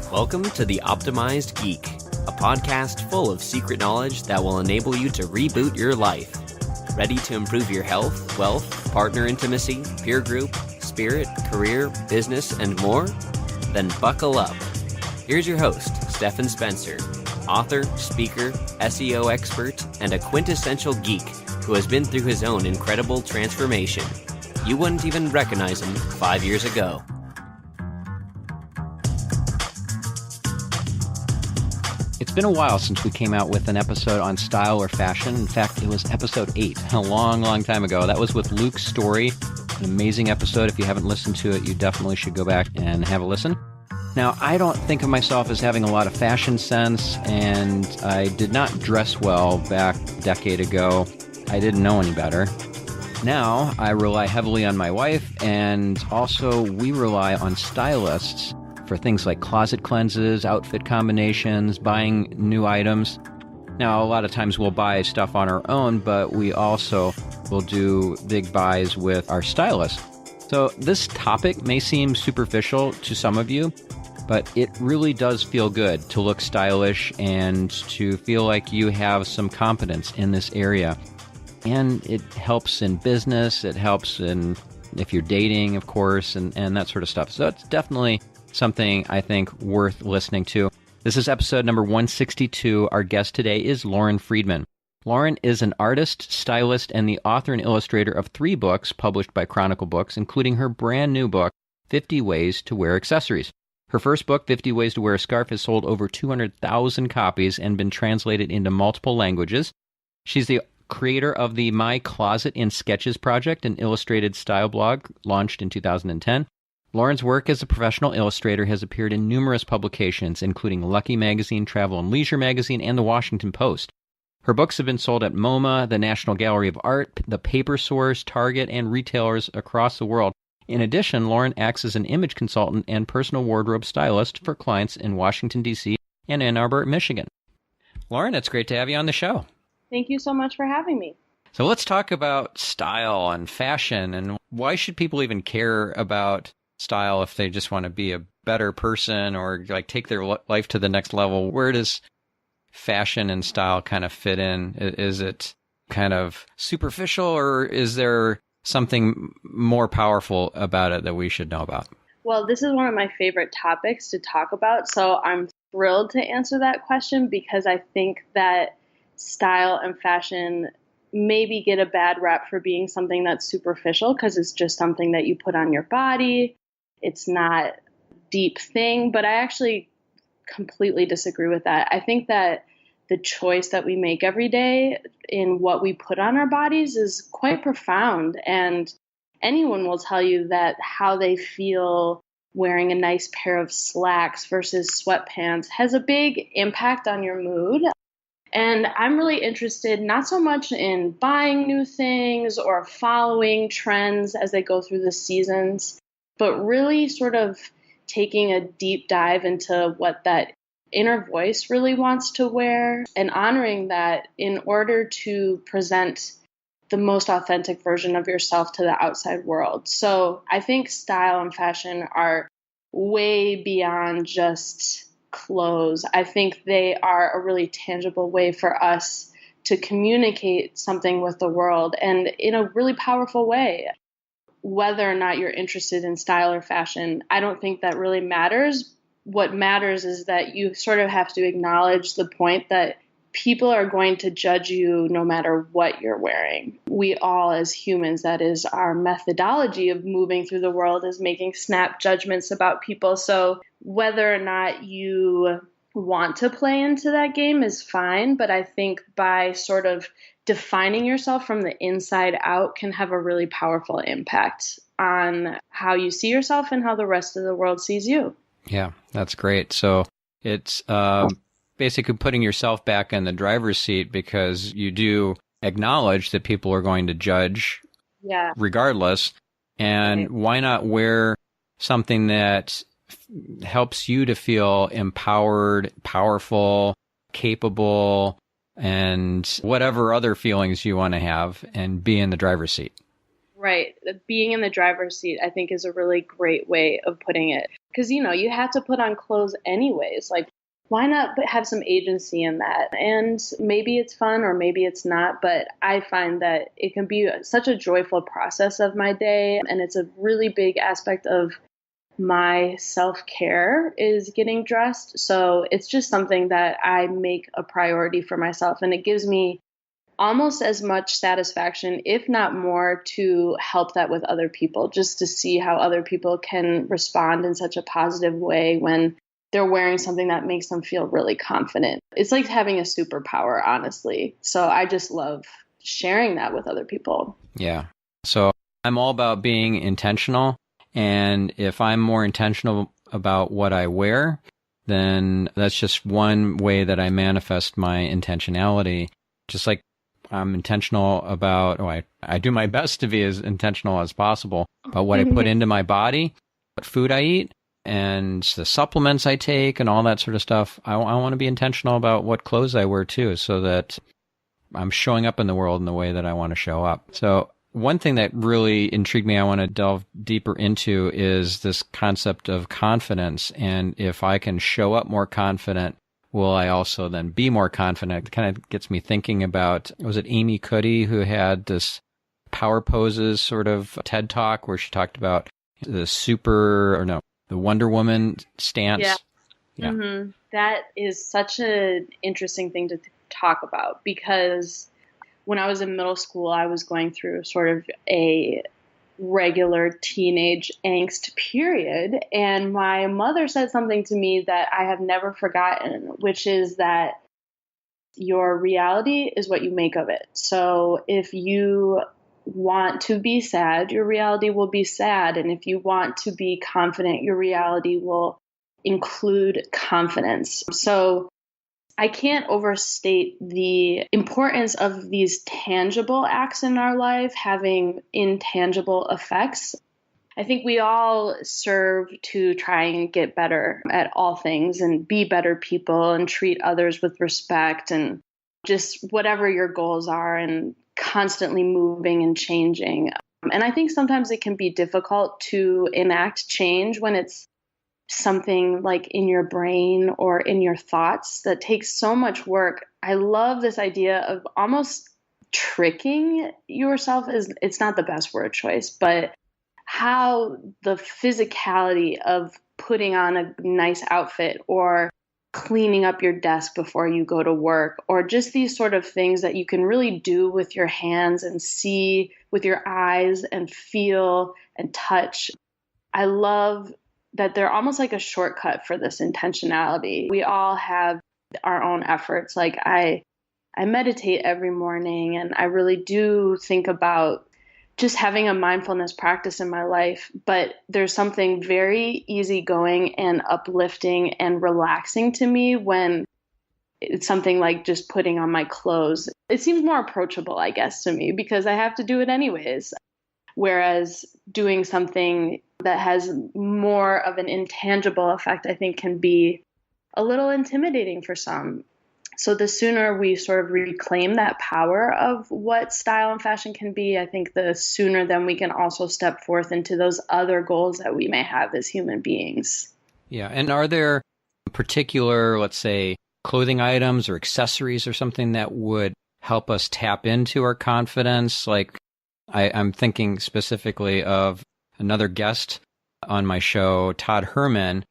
Welcome to The Optimized Geek, a podcast full of secret knowledge that will enable you to reboot your life. Ready to improve your health, wealth, partner intimacy, peer group, spirit, career, business, and more? Then buckle up. Here's your host, Stephan Spencer, author, speaker, SEO expert, and a quintessential geek who has been through his own incredible transformation. You wouldn't even recognize him 5 years ago. It's been a while since we came out with an episode on style or fashion. In fact, it was episode 8, a long, long time ago. That was with Luke Storey, an amazing episode. If you haven't listened to it, you definitely should go back and have a listen. Now, I don't think of myself as having a lot of fashion sense, and I did not dress well back a decade ago. I didn't know any better. Now, I rely heavily on my wife, and also we rely on stylists for things like closet cleanses, outfit combinations, buying new items. Now, a lot of times we'll buy stuff on our own, but we also will do big buys with our stylist. So this topic may seem superficial to some of you, but it really does feel good to look stylish and to feel like you have some competence in this area. And it helps in business, it helps in if you're dating, of course, and that sort of stuff. So it's definitely something I think worth listening to. This is episode number 162. Our guest today is Lauren Friedman. Lauren is an artist, stylist, and the author and illustrator of 3 books published by Chronicle Books, including her brand new book, 50 Ways to Wear Accessories. Her first book, 50 Ways to Wear a Scarf, has sold over 200,000 copies and been translated into multiple languages. She's the creator of the My Closet in Sketches project, an illustrated style blog launched in 2010. Lauren's work as a professional illustrator has appeared in numerous publications, including Lucky Magazine, Travel and Leisure Magazine, and The Washington Post. Her books have been sold at MoMA, the National Gallery of Art, the Paper Source, Target, and retailers across the world. In addition, Lauren acts as an image consultant and personal wardrobe stylist for clients in Washington, D.C. and Ann Arbor, Michigan. Lauren, it's great to have you on the show. Thank you so much for having me. So let's talk about style and fashion, and why should people even care about style if they just want to be a better person or like take their life to the next level? Where does fashion and style kind of fit in? Is it kind of superficial, or is there something more powerful about it that we should know about? Well, this is one of my favorite topics to talk about, so I'm thrilled to answer that question because I think that style and fashion maybe get a bad rap for being something that's superficial because it's just something that you put on your body. It's not a deep thing, but I actually completely disagree with that. I think that the choice that we make every day in what we put on our bodies is quite profound. And anyone will tell you that how they feel wearing a nice pair of slacks versus sweatpants has a big impact on your mood. And I'm really interested not so much in buying new things or following trends as they go through the seasons, but really sort of taking a deep dive into what that inner voice really wants to wear and honoring that in order to present the most authentic version of yourself to the outside world. So I think style and fashion are way beyond just clothes. I think they are a really tangible way for us to communicate something with the world and in a really powerful way. Whether or not you're interested in style or fashion, I don't think that really matters. What matters is that you sort of have to acknowledge the point that people are going to judge you no matter what you're wearing. We all, as humans, that is our methodology of moving through the world, is making snap judgments about people. So whether or not you want to play into that game is fine, but I think by sort of defining yourself from the inside out can have a really powerful impact on how you see yourself and how the rest of the world sees you. Yeah, that's great. So it's basically putting yourself back in the driver's seat because you do acknowledge that people are going to judge regardless. And why not wear something that helps you to feel empowered, powerful, capable, and whatever other feelings you want to have, and be in the driver's seat? Right. Being in the driver's seat, I think, is a really great way of putting it. Because, you have to put on clothes anyways. Like, why not have some agency in that? And maybe it's fun or maybe it's not, but I find that it can be such a joyful process of my day. And it's a really big aspect of my self-care is getting dressed. So it's just something that I make a priority for myself. And it gives me almost as much satisfaction, if not more, to help that with other people, just to see how other people can respond in such a positive way when they're wearing something that makes them feel really confident. It's like having a superpower, honestly. So I just love sharing that with other people. Yeah. So I'm all about being intentional. And if I'm more intentional about what I wear, then that's just one way that I manifest my intentionality. Just like I'm intentional about, I do my best to be as intentional as possible about what I put into my body, what food I eat, and the supplements I take and all that sort of stuff. I want to be intentional about what clothes I wear too, so that I'm showing up in the world in the way that I want to show up. So one thing that really intrigued me, I want to delve deeper into, is this concept of confidence. And if I can show up more confident, will I also then be more confident? It kind of gets me thinking about, was it Amy Cuddy who had this power poses sort of TED talk where she talked about the Wonder Woman stance? Yeah. Mm-hmm. That is such an interesting thing to talk about, because when I was in middle school, I was going through sort of a regular teenage angst period. And my mother said something to me that I have never forgotten, which is that your reality is what you make of it. So if you want to be sad, your reality will be sad. And if you want to be confident, your reality will include confidence. So I can't overstate the importance of these tangible acts in our life having intangible effects. I think we all serve to try and get better at all things and be better people and treat others with respect and just whatever your goals are, and constantly moving and changing. And I think sometimes it can be difficult to enact change when it's something like in your brain or in your thoughts that takes so much work. I love this idea of almost tricking yourself. It's not the best word choice, but how the physicality of putting on a nice outfit or cleaning up your desk before you go to work, or just these sort of things that you can really do with your hands and see with your eyes and feel and touch. I love that they're almost like a shortcut for this intentionality. We all have our own efforts. Like I meditate every morning, and I really do think about just having a mindfulness practice in my life. But there's something very easygoing and uplifting and relaxing to me when it's something like just putting on my clothes. It seems more approachable, I guess, to me, because I have to do it anyways. Whereas doing something that has more of an intangible effect, I think, can be a little intimidating for some. So the sooner we sort of reclaim that power of what style and fashion can be, I think the sooner then we can also step forth into those other goals that we may have as human beings. Yeah. And are there particular, let's say, clothing items or accessories or something that would help us tap into our confidence? Like, I'm thinking specifically of another guest on my show, Todd Herman,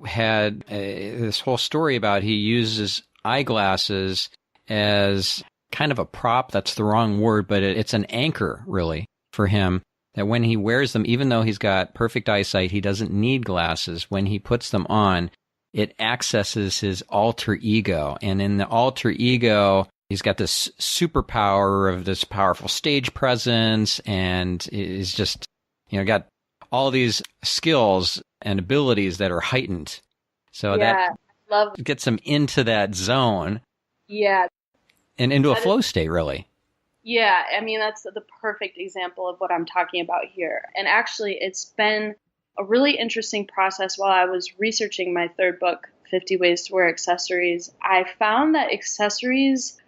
had this whole story about he uses eyeglasses as kind of a prop. That's the wrong word, but it's an anchor, really, for him, that when he wears them, even though he's got perfect eyesight, he doesn't need glasses. When he puts them on, it accesses his alter ego. And in the alter ego, he's got this superpower of this powerful stage presence, and is just, got all these skills and abilities that are heightened. So that gets him into that zone. Yeah. And into a flow state, really. Yeah. I mean, that's the perfect example of what I'm talking about here. And actually, it's been a really interesting process. While I was researching my third book, 50 Ways to Wear Accessories, I found that accessories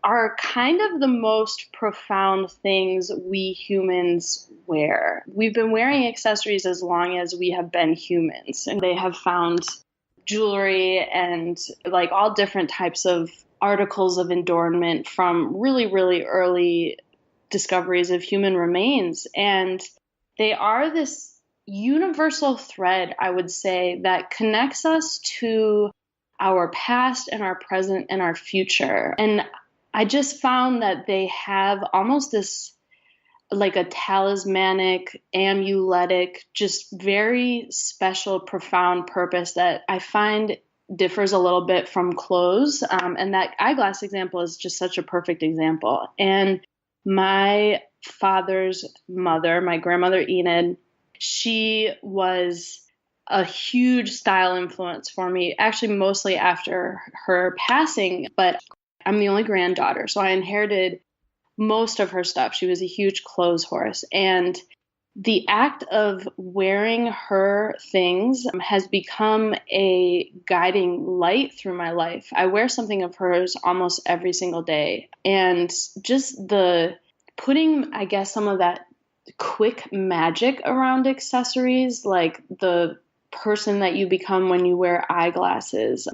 are kind of the most profound things we humans wear. We've been wearing accessories as long as we have been humans, and they have found jewelry and like all different types of articles of adornment from really, really early discoveries of human remains. And they are this universal thread, I would say, that connects us to our past and our present and our future. And I just found that they have almost this like a talismanic, amuletic, just very special, profound purpose that I find differs a little bit from clothes. And that eyeglass example is just such a perfect example. And my father's mother, my grandmother Enid, she was a huge style influence for me, actually mostly after her passing, but I'm the only granddaughter, so I inherited most of her stuff. She was a huge clothes horse, and the act of wearing her things has become a guiding light through my life. I wear something of hers almost every single day, and just the putting, I guess, some of that quick magic around accessories, like the person that you become when you wear eyeglasses,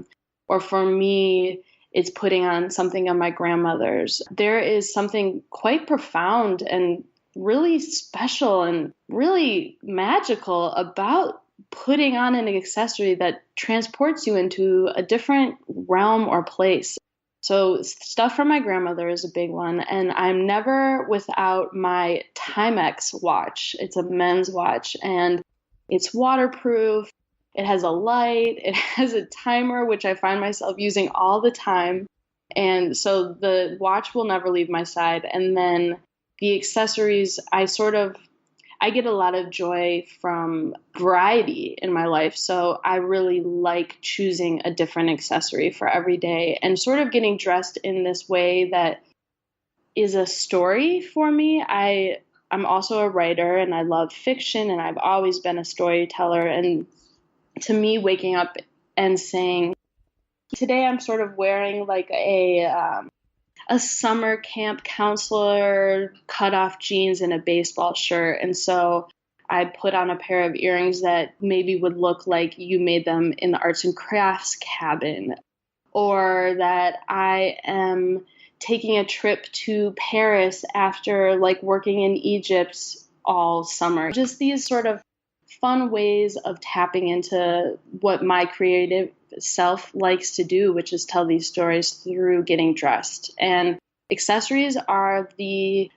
or for me, it's putting on something of my grandmother's. There is something quite profound and really special and really magical about putting on an accessory that transports you into a different realm or place. So stuff from my grandmother is a big one. And I'm never without my Timex watch. It's a men's watch and it's waterproof. It has a light. It has a timer, which I find myself using all the time. And so the watch will never leave my side. And then the accessories, I get a lot of joy from variety in my life. So I really like choosing a different accessory for every day and sort of getting dressed in this way that is a story for me. I'm also a writer and I love fiction and I've always been a storyteller. And to me, waking up and saying, today I'm sort of wearing like a summer camp counselor cut off jeans and a baseball shirt. And so I put on a pair of earrings that maybe would look like you made them in the arts and crafts cabin, or that I am taking a trip to Paris after like working in Egypt all summer. Just these sort of fun ways of tapping into what my creative self likes to do, which is tell these stories through getting dressed. And accessories are the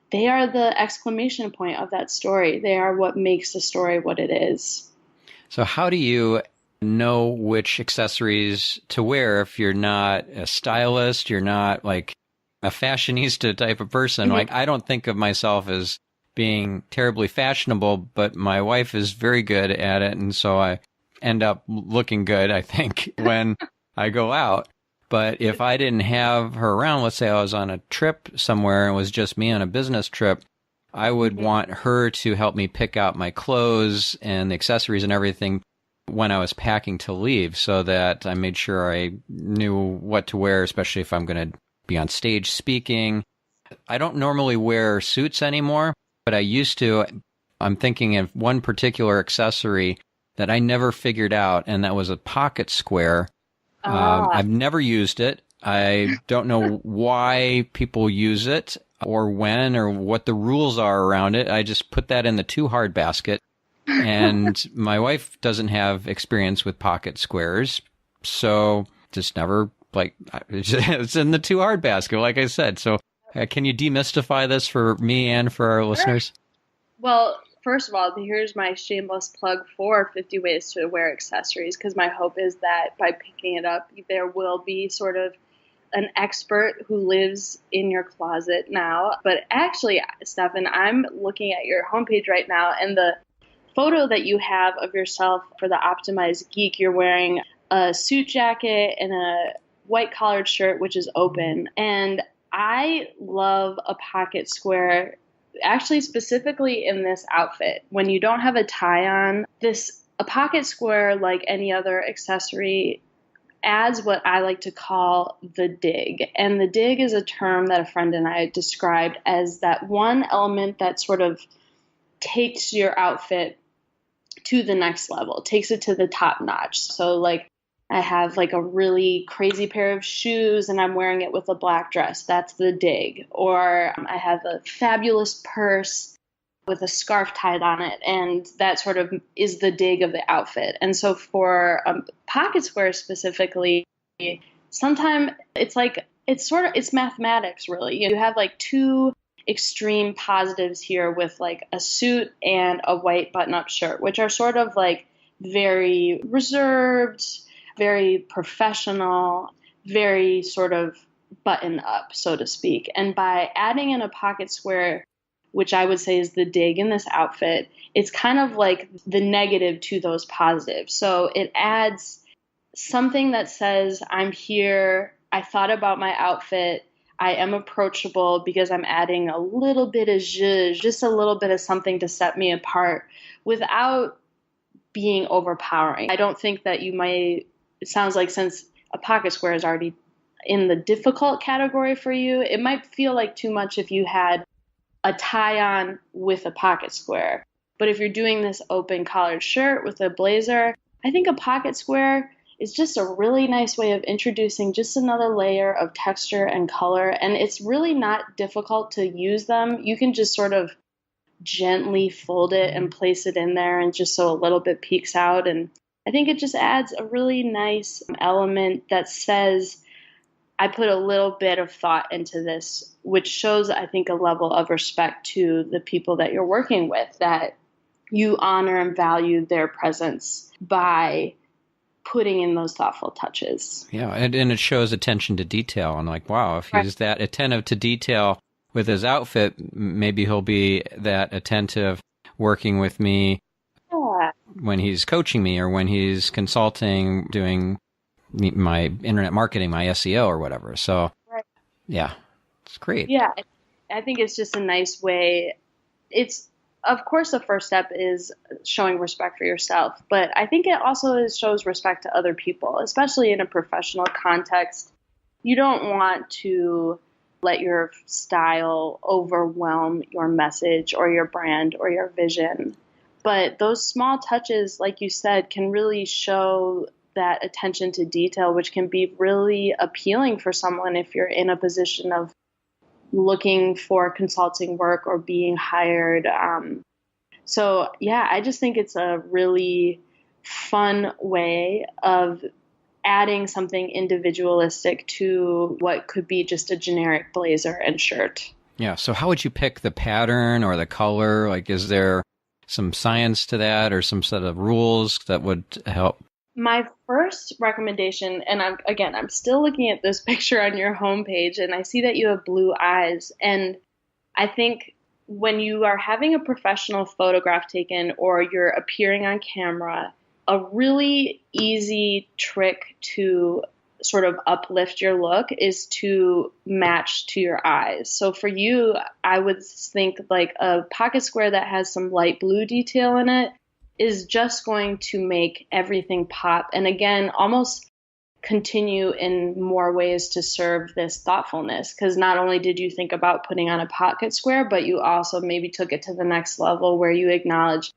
exclamation point of that story. They are what makes the story what it is. So how do you know which accessories to wear if you're not a stylist, you're not like a fashionista type of person? Mm-hmm. Like, I don't think of myself as being terribly fashionable, but my wife is very good at it. And so I end up looking good, I think, when I go out. But if I didn't have her around, let's say I was on a trip somewhere and it was just me on a business trip, I would want her to help me pick out my clothes and the accessories and everything when I was packing to leave, so that I made sure I knew what to wear, especially if I'm going to be on stage speaking. I don't normally wear suits anymore, but I used to. I'm thinking of one particular accessory that I never figured out, and that was a pocket square. I've never used it. I don't know why people use it or when or what the rules are around it. I just put that in the too hard basket. And my wife doesn't have experience with pocket squares, so just never, like, it's in the too hard basket, like I said. So can you demystify this for me and for our listeners? Well, first of all, here's my shameless plug for 50 Ways to Wear Accessories, because my hope is that by picking it up, there will be sort of an expert who lives in your closet now. But actually, Stephan, I'm looking at your homepage right now, and the photo that you have of yourself for the Optimized Geek, you're wearing a suit jacket and a white collared shirt, which is open. And I love a pocket square, actually specifically in this outfit. When you don't have a tie on, a pocket square, like any other accessory, adds what I like to call the dig. And the dig is a term that a friend and I described as that one element that sort of takes your outfit to the next level, takes it to the top notch. So like I have like a really crazy pair of shoes and I'm wearing it with a black dress. That's the dig. Or I have a fabulous purse with a scarf tied on it, and that sort of is the dig of the outfit. And so for pocket square specifically, sometimes it's mathematics really. You have like two extreme positives here with like a suit and a white button-up shirt, which are sort of like very reserved, very professional, very sort of button up, so to speak. And by adding in a pocket square, which I would say is the dig in this outfit, it's kind of like the negative to those positives. So it adds something that says, I'm here, I thought about my outfit, I am approachable because I'm adding a little bit of zhuzh, just a little bit of something to set me apart without being overpowering. I don't think that it sounds like since a pocket square is already in the difficult category for you, it might feel like too much if you had a tie-on with a pocket square. But if you're doing this open collared shirt with a blazer, I think a pocket square is just a really nice way of introducing just another layer of texture and color. And it's really not difficult to use them. You can just sort of gently fold it and place it in there, and just so a little bit peeks out. And I think it just adds a really nice element that says, I put a little bit of thought into this, which shows, I think, a level of respect to the people that you're working with, that you honor and value their presence by putting in those thoughtful touches. Yeah, and it shows attention to detail. I'm like, wow, if he's that attentive to detail with his outfit, maybe he'll be that attentive working with me when he's coaching me or when he's consulting, doing my internet marketing, my SEO or whatever. So, yeah, it's great. Yeah, I think it's just a nice way. It's, of course, the first step is showing respect for yourself, but I think it also shows respect to other people, especially in a professional context. You don't want to let your style overwhelm your message or your brand or your vision. But those small touches, like you said, can really show that attention to detail, which can be really appealing for someone if you're in a position of looking for consulting work or being hired. So yeah, I just think it's a really fun way of adding something individualistic to what could be just a generic blazer and shirt. Yeah. So how would you pick the pattern or the color? Like, is there some science to that or some set of rules that would help? My first recommendation, and I'm still looking at this picture on your homepage, and I see that you have blue eyes. And I think when you are having a professional photograph taken or you're appearing on camera, a really easy trick to sort of uplift your look is to match to your eyes. So for you, I would think like a pocket square that has some light blue detail in it is just going to make everything pop. And again, almost continue in more ways to serve this thoughtfulness. Because not only did you think about putting on a pocket square, but you also maybe took it to the next level where you acknowledge,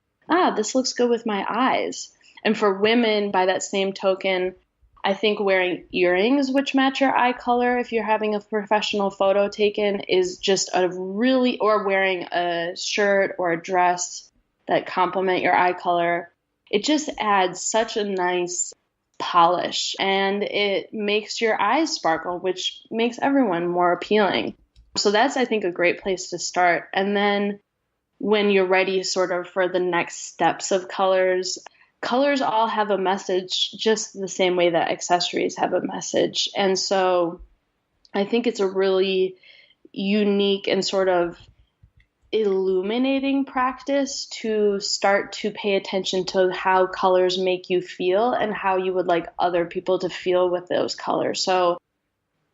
this looks good with my eyes. And for women, by that same token, I think wearing earrings which match your eye color if you're having a professional photo taken is just or wearing a shirt or a dress that complement your eye color. It just adds such a nice polish and it makes your eyes sparkle, which makes everyone more appealing. So that's, I think, a great place to start. And then when you're ready sort of for the next steps of colors all have a message just the same way that accessories have a message. And so I think it's a really unique and sort of illuminating practice to start to pay attention to how colors make you feel and how you would like other people to feel with those colors. So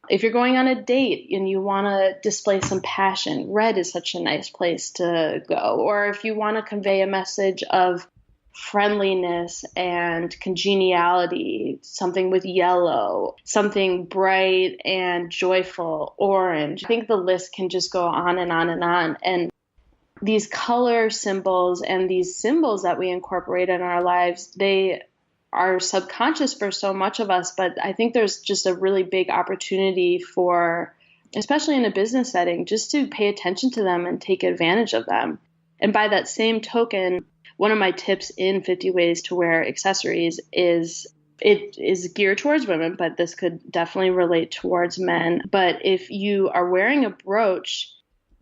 if you're going on a date and you want to display some passion, red is such a nice place to go. Or if you want to convey a message of friendliness and congeniality, something with yellow, something bright and joyful, orange. I think the list can just go on and on and on. And these color symbols and these symbols that we incorporate in our lives, they are subconscious for so much of us, but I think there's just a really big opportunity for, especially in a business setting, just to pay attention to them and take advantage of them. And by that same token, one of my tips in 50 Ways to Wear Accessories is, it is geared towards women, but this could definitely relate towards men. But if you are wearing a brooch,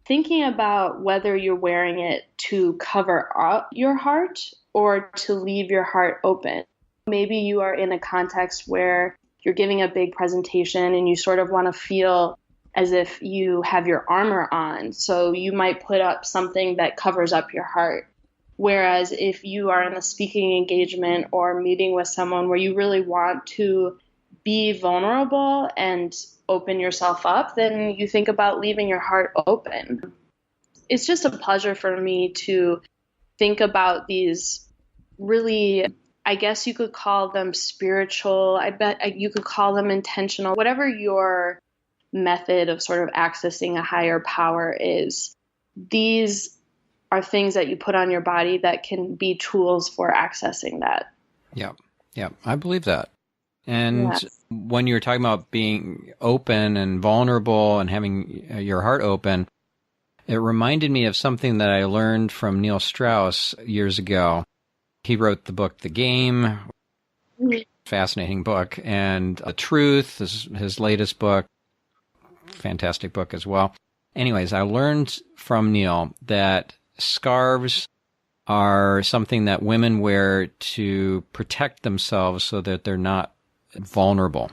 thinking about whether you're wearing it to cover up your heart or to leave your heart open. Maybe you are in a context where you're giving a big presentation and you sort of want to feel as if you have your armor on. So you might put up something that covers up your heart. Whereas if you are in a speaking engagement or meeting with someone where you really want to be vulnerable and open yourself up, then you think about leaving your heart open. It's just a pleasure for me to think about these really, I guess you could call them spiritual. I bet you could call them intentional. Whatever your method of sort of accessing a higher power is, these are things that you put on your body that can be tools for accessing that. Yeah. Yeah. I believe that. And Yes. when you're talking about being open and vulnerable and having your heart open, it reminded me of something that I learned from Neil Strauss years ago. He wrote the book, The Game, fascinating book, and The Truth is his latest book, fantastic book as well. Anyways, I learned from Neil that scarves are something that women wear to protect themselves so that they're not vulnerable.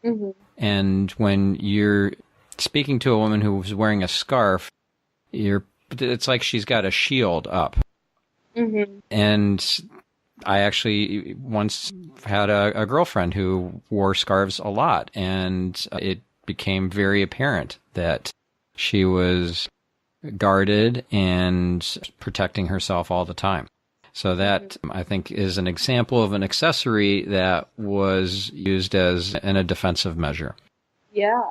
Mm-hmm. And when you're speaking to a woman who's wearing a scarf, it's like she's got a shield up. Mm-hmm. And I actually once had a girlfriend who wore scarves a lot, and it became very apparent that she was guarded and protecting herself all the time. So that, I think, is an example of an accessory that was used as in a defensive measure. Yeah,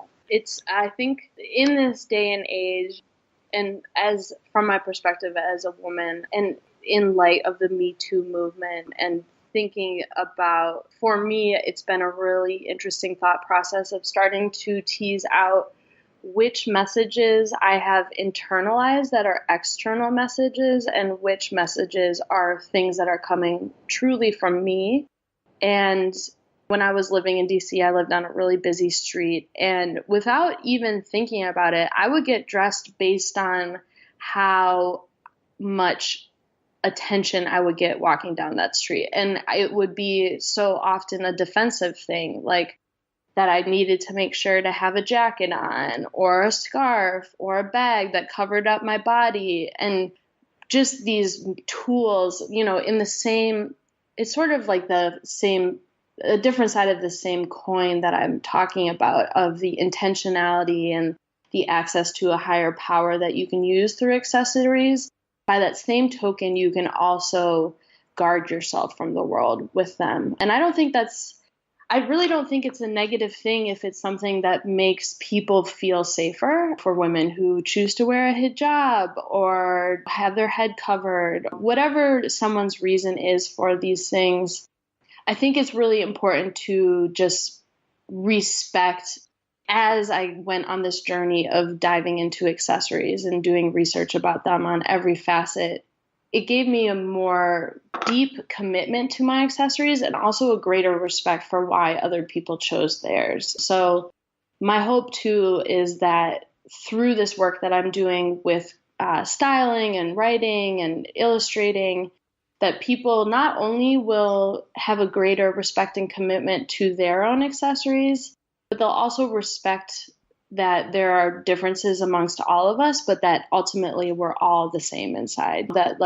I think in this day and age, and as from my perspective as a woman, and in light of the Me Too movement, and thinking about, for me, it's been a really interesting thought process of starting to tease out which messages I have internalized that are external messages and which messages are things that are coming truly from me. And when I was living in DC, I lived on a really busy street, and without even thinking about it, I would get dressed based on how much attention I would get walking down that street. And it would be so often a defensive thing, like that I needed to make sure to have a jacket on or a scarf or a bag that covered up my body. And just these tools, in the same, it's sort of like the same, a different side of the same coin that I'm talking about, of the intentionality and the access to a higher power that you can use through accessories. By that same token, you can also guard yourself from the world with them. And I really don't think it's a negative thing if it's something that makes people feel safer. For women who choose to wear a hijab or have their head covered, whatever someone's reason is for these things, I think it's really important to just respect. As I went on this journey of diving into accessories and doing research about them on every facet, it gave me a more deep commitment to my accessories and also a greater respect for why other people chose theirs. So my hope too is that through this work that I'm doing with styling and writing and illustrating, that people not only will have a greater respect and commitment to their own accessories, but they'll also respect that there are differences amongst all of us, but that ultimately we're all the same inside. That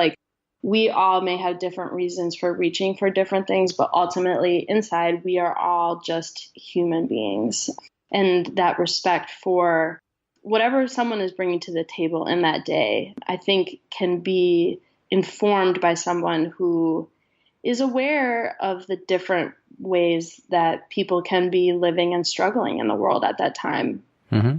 we all may have different reasons for reaching for different things, but ultimately inside we are all just human beings. And that respect for whatever someone is bringing to the table in that day, I think can be informed by someone who is aware of the different ways that people can be living and struggling in the world at that time. Mm-hmm.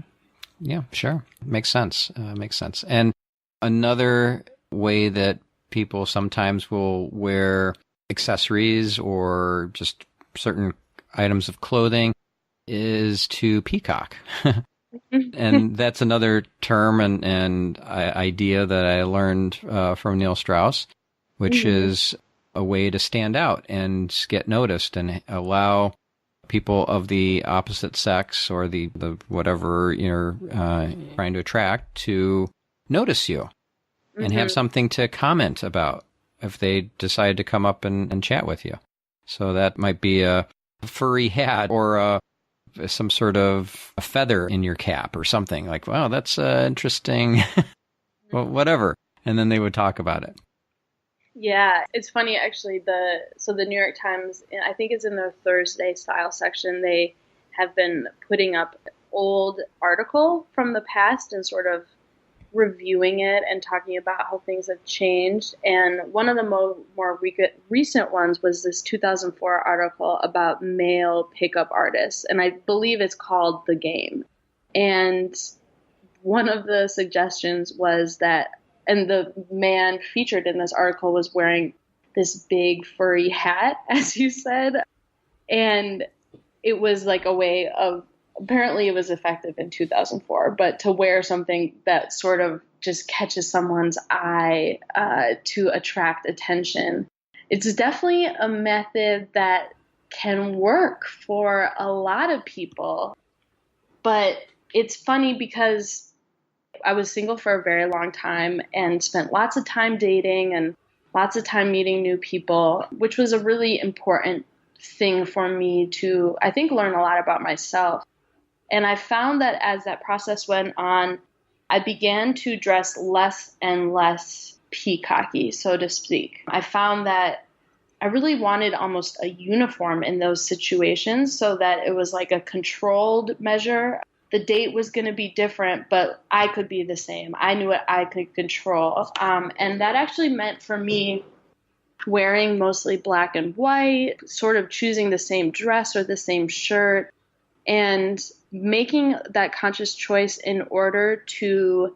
Yeah, sure. Makes sense. Makes sense. And another way that people sometimes will wear accessories or just certain items of clothing is to peacock. And that's another term and idea that I learned from Neil Strauss, which is a way to stand out and get noticed and allow people of the opposite sex or the whatever you're trying to attract to notice you and have something to comment about if they decide to come up and chat with you. So that might be a furry hat or some sort of a feather in your cap or something like, wow, that's interesting, well, whatever. And then they would talk about it. Yeah, it's funny actually. The New York Times, I think it's in their Thursday style section, they have been putting up an old article from the past and sort of reviewing it and talking about how things have changed. And one of the more recent ones was this 2004 article about male pickup artists, and I believe it's called The Game. And one of the suggestions was that, and the man featured in this article was wearing this big furry hat, as you said. And it was like a way of, apparently it was effective in 2004, but to wear something that sort of just catches someone's eye to attract attention. It's definitely a method that can work for a lot of people. But it's funny because I was single for a very long time and spent lots of time dating and lots of time meeting new people, which was a really important thing for me to, I think, learn a lot about myself. And I found that as that process went on, I began to dress less and less peacocky, so to speak. I found that I really wanted almost a uniform in those situations so that it was like a controlled measure. The date was going to be different, but I could be the same. I knew what I could control. And that actually meant for me wearing mostly black and white, sort of choosing the same dress or the same shirt, and making that conscious choice in order to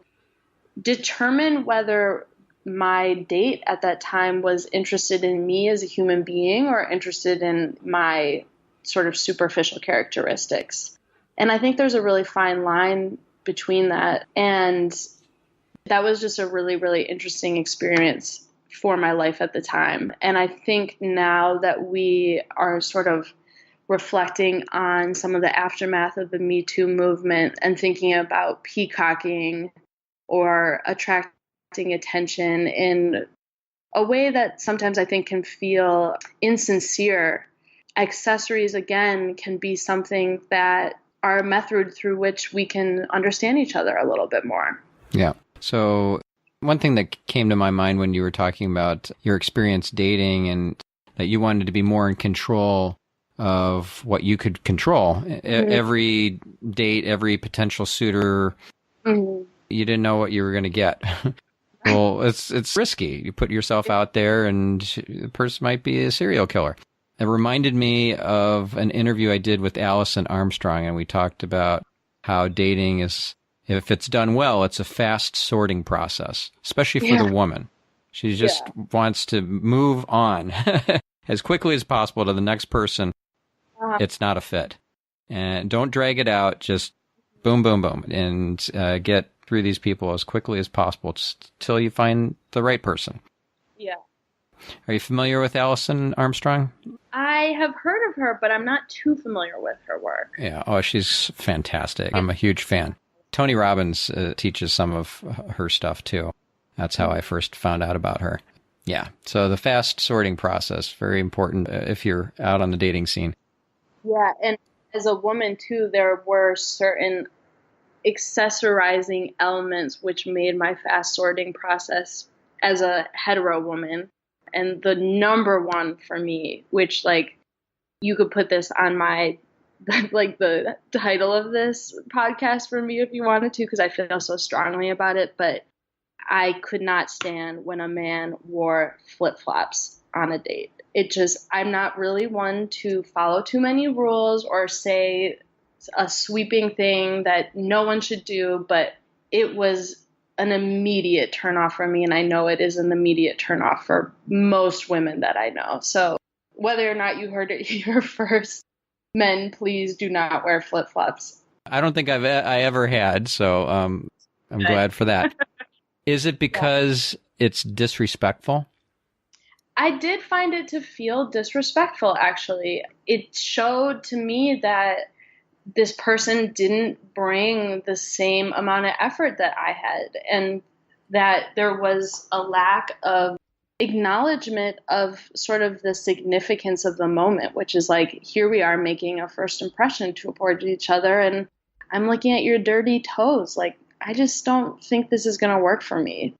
determine whether my date at that time was interested in me as a human being or interested in my sort of superficial characteristics. And I think there's a really fine line between that. And that was just a really, really interesting experience for my life at the time. And I think now that we are sort of reflecting on some of the aftermath of the Me Too movement and thinking about peacocking or attracting attention in a way that sometimes I think can feel insincere, accessories, again, can be something that are a method through which we can understand each other a little bit more. Yeah. So one thing that came to my mind when you were talking about your experience dating and that you wanted to be more in control of what you could control. Every date, every potential suitor, you didn't know what you were going to get. Well, it's risky. You put yourself out there and the person might be a serial killer. It reminded me of an interview I did with Allison Armstrong, and we talked about how dating is, if it's done well, it's a fast sorting process, especially for the woman. She just wants to move on as quickly as possible to the next person. It's not a fit. And don't drag it out. Just boom, boom, boom, and get through these people as quickly as possible till you find the right person. Yeah. Are you familiar with Allison Armstrong? I have heard of her, but I'm not too familiar with her work. Yeah. Oh, she's fantastic. I'm a huge fan. Tony Robbins teaches some of her stuff too. That's how I first found out about her. Yeah. So the fast sorting process, very important if you're out on the dating scene. Yeah. And as a woman too, there were certain accessorizing elements which made my fast sorting process as a hetero woman. And the number one for me, which like you could put this on my, like the title of this podcast for me if you wanted to, because I feel so strongly about it, but I could not stand when a man wore flip-flops on a date. I'm not really one to follow too many rules or say a sweeping thing that no one should do, but it was an immediate turnoff for me. And I know it is an immediate turnoff for most women that I know. So whether or not you heard it here first, men, please do not wear flip-flops. I don't think I ever had, so I'm glad for that. Is it because it's disrespectful? I did find it to feel disrespectful, actually. It showed to me that this person didn't bring the same amount of effort that I had, and that there was a lack of acknowledgement of sort of the significance of the moment, which is like, here we are making a first impression toward each other, and I'm looking at your dirty toes. Like, I just don't think this is going to work for me.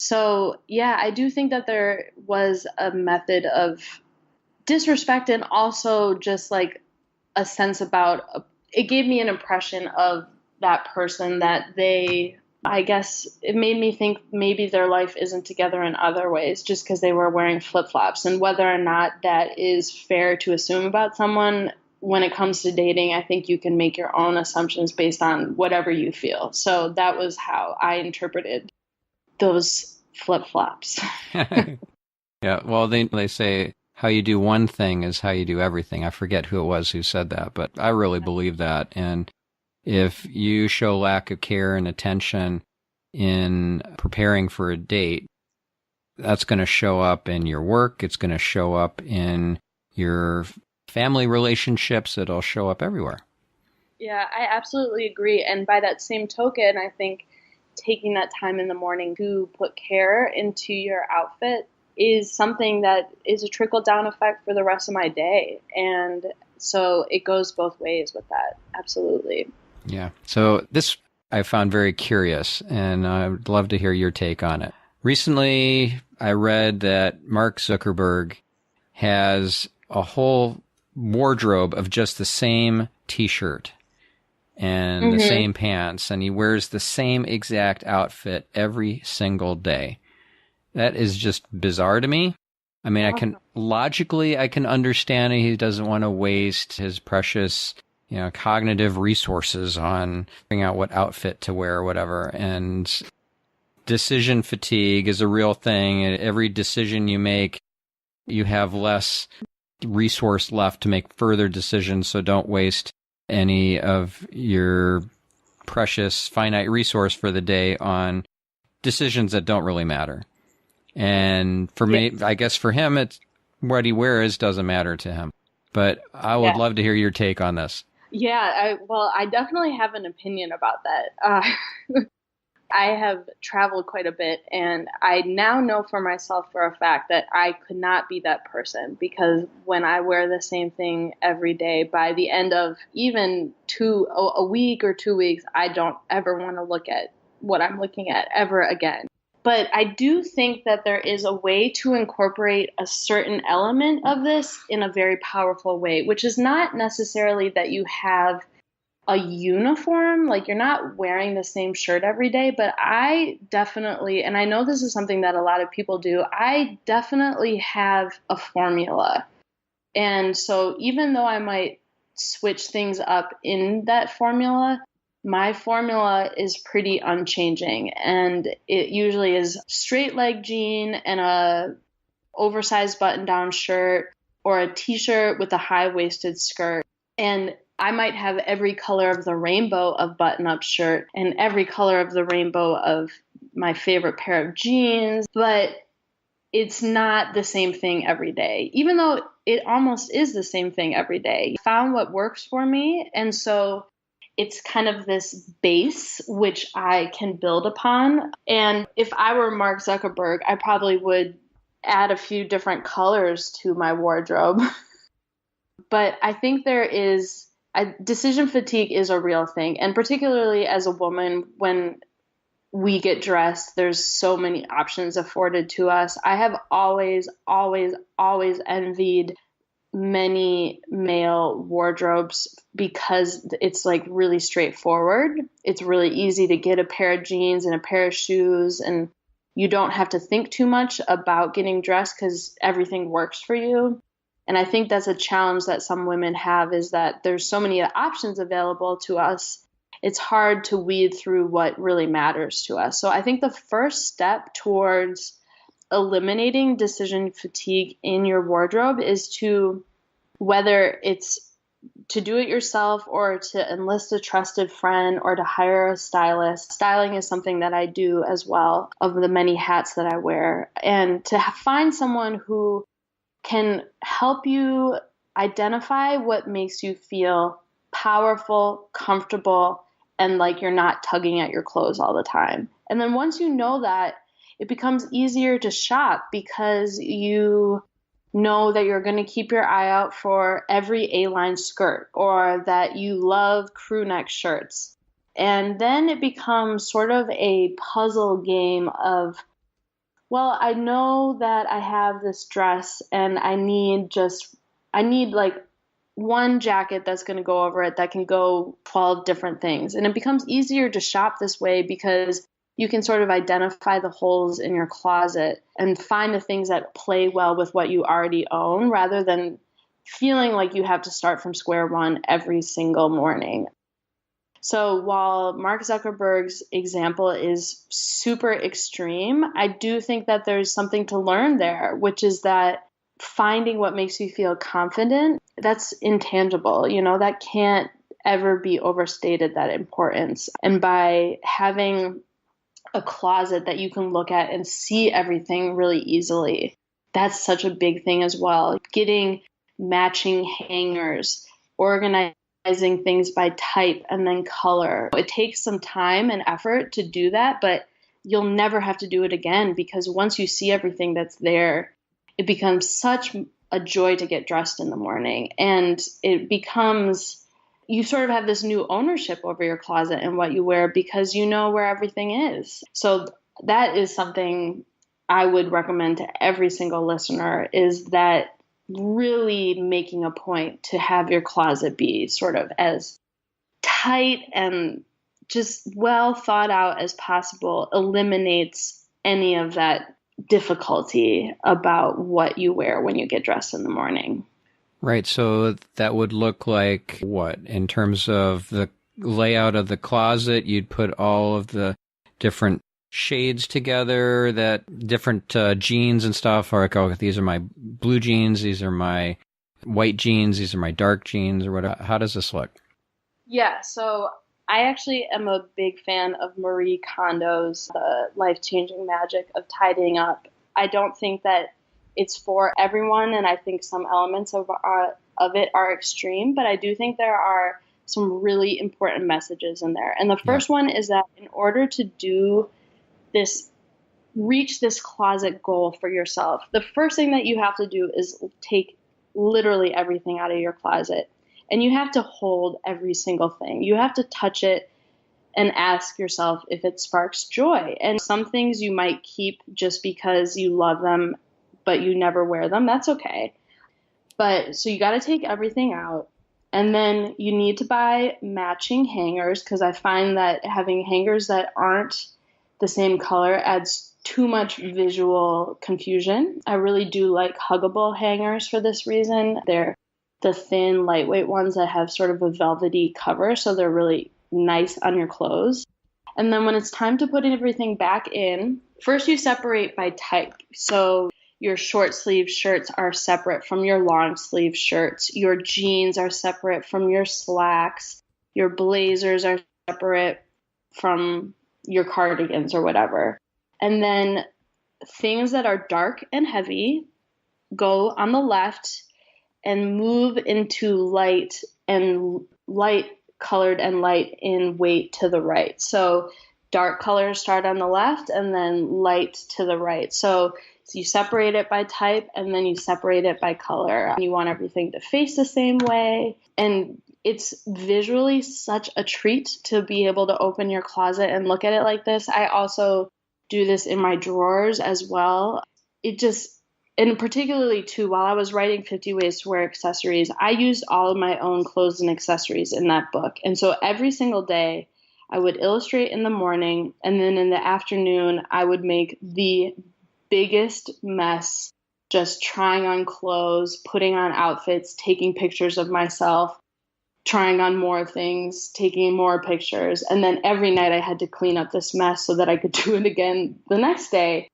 So, yeah, I do think that there was a method of disrespect and also just like a sense about, it gave me an impression of that person that I guess it made me think maybe their life isn't together in other ways just because they were wearing flip-flops. And whether or not that is fair to assume about someone when it comes to dating, I think you can make your own assumptions based on whatever you feel. So that was how I interpreted those flip-flops. Yeah, well, they say how you do one thing is how you do everything. I forget who it was who said that, but I really believe that. And if you show lack of care and attention in preparing for a date, that's going to show up in your work. It's going to show up in your family relationships. It'll show up everywhere. Yeah, I absolutely agree. And by that same token, I think taking that time in the morning to put care into your outfit is something that is a trickle-down effect for the rest of my day. And so it goes both ways with that. Absolutely. Yeah. So this I found very curious, and I would love to hear your take on it. Recently, I read that Mark Zuckerberg has a whole wardrobe of just the same T-shirt and the same pants, and he wears the same exact outfit every single day. That is just bizarre to me. I mean, I can understand he doesn't want to waste his precious, cognitive resources on figuring out what outfit to wear or whatever. And decision fatigue is a real thing. And every decision you make, you have less resource left to make further decisions. So don't waste any of your precious finite resource for the day on decisions that don't really matter. And for me, I guess for him, it's what he wears doesn't matter to him. But I would love to hear your take on this. Yeah, I definitely have an opinion about that. I have traveled quite a bit, and I now know for myself for a fact that I could not be that person, because when I wear the same thing every day, by the end of even a week or 2 weeks, I don't ever want to look at what I'm looking at ever again. But I do think that there is a way to incorporate a certain element of this in a very powerful way, which is not necessarily that you have a uniform, like you're not wearing the same shirt every day, but I definitely, and I know this is something that a lot of people do, I definitely have a formula. And so even though I might switch things up in that formula, my formula is pretty unchanging, and it usually is straight leg jean and a oversized button-down shirt or a t-shirt with a high-waisted skirt. And I might have every color of the rainbow of button-up shirt and every color of the rainbow of my favorite pair of jeans, but it's not the same thing every day, even though it almost is the same thing every day. I found what works for me, and so it's kind of this base which I can build upon. And if I were Mark Zuckerberg, I probably would add a few different colors to my wardrobe. But I think decision fatigue is a real thing. And particularly as a woman, when we get dressed, there's so many options afforded to us. I have always, always, always envied many male wardrobes because it's like really straightforward. It's really easy to get a pair of jeans and a pair of shoes, and you don't have to think too much about getting dressed because everything works for you. And I think that's a challenge that some women have, is that there's so many options available to us. It's hard to weed through what really matters to us. So I think the first step towards eliminating decision fatigue in your wardrobe is to, whether it's to do it yourself or to enlist a trusted friend or to hire a stylist. Styling is something that I do as well, of the many hats that I wear. And to find someone who can help you identify what makes you feel powerful, comfortable, and like you're not tugging at your clothes all the time. And then once you know that, it becomes easier to shop because you know that you're going to keep your eye out for every A-line skirt, or that you love crew neck shirts. And then it becomes sort of a puzzle game of, well, I know that I have this dress and I need like one jacket that's going to go over it that can go 12 different things. And it becomes easier to shop this way because you can sort of identify the holes in your closet and find the things that play well with what you already own, rather than feeling like you have to start from square one every single morning. So while Mark Zuckerberg's example is super extreme, I do think that there's something to learn there, which is that finding what makes you feel confident, that's intangible. That can't ever be overstated, that importance. And by having a closet that you can look at and see everything really easily, that's such a big thing as well. Getting matching hangers, organizing things by type and then color. It takes some time and effort to do that, but you'll never have to do it again, because once you see everything that's there, it becomes such a joy to get dressed in the morning. And it becomes, you sort of have this new ownership over your closet and what you wear because you know where everything is. So that is something I would recommend to every single listener, is that really making a point to have your closet be sort of as tight and just well thought out as possible eliminates any of that difficulty about what you wear when you get dressed in the morning. Right. So that would look like what, in terms of the layout of the closet? You'd put all of the different shades together, that different jeans and stuff are like, oh, these are my blue jeans, these are my white jeans, these are my dark jeans, or whatever. How does this look? Yeah, so I actually am a big fan of Marie Kondo's The Life-Changing Magic of Tidying Up. I don't think that it's for everyone, and I think some elements of it are extreme, but I do think there are some really important messages in there. And the first one is that in order to reach this closet goal for yourself, the first thing that you have to do is take literally everything out of your closet. And you have to hold every single thing. You have to touch it and ask yourself if it sparks joy. And some things you might keep just because you love them, but you never wear them. That's okay. But so you got to take everything out. And then you need to buy matching hangers, because I find that having hangers that aren't the same color adds too much visual confusion. I really do like huggable hangers for this reason. They're the thin, lightweight ones that have sort of a velvety cover, so they're really nice on your clothes. And then when it's time to put everything back in, first you separate by type. So your short sleeve shirts are separate from your long sleeve shirts. Your jeans are separate from your slacks. Your blazers are separate from your cardigans or whatever. And then things that are dark and heavy go on the left and move into light colored and light in weight to the right. So dark colors start on the left and then light to the right. So you separate it by type and then you separate it by color. You want everything to face the same way. And it's visually such a treat to be able to open your closet and look at it like this. I also do this in my drawers as well. And particularly too, while I was writing 50 Ways to Wear Accessories, I used all of my own clothes and accessories in that book. And so every single day I would illustrate in the morning, and then in the afternoon, I would make the biggest mess, just trying on clothes, putting on outfits, taking pictures of myself, trying on more things, taking more pictures. And then every night I had to clean up this mess so that I could do it again the next day.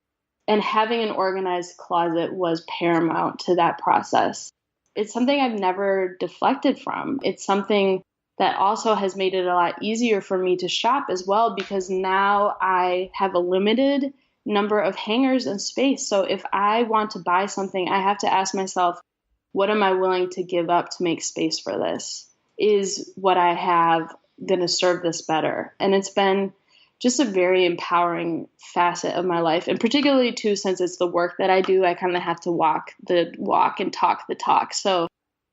And having an organized closet was paramount to that process. It's something I've never deflected from. It's something that also has made it a lot easier for me to shop as well, because now I have a limited number of hangers and space. So if I want to buy something, I have to ask myself, what am I willing to give up to make space for this? Is what I have going to serve this better? And it's been just a very empowering facet of my life. And particularly too, since it's the work that I do, I kind of have to walk the walk and talk the talk. So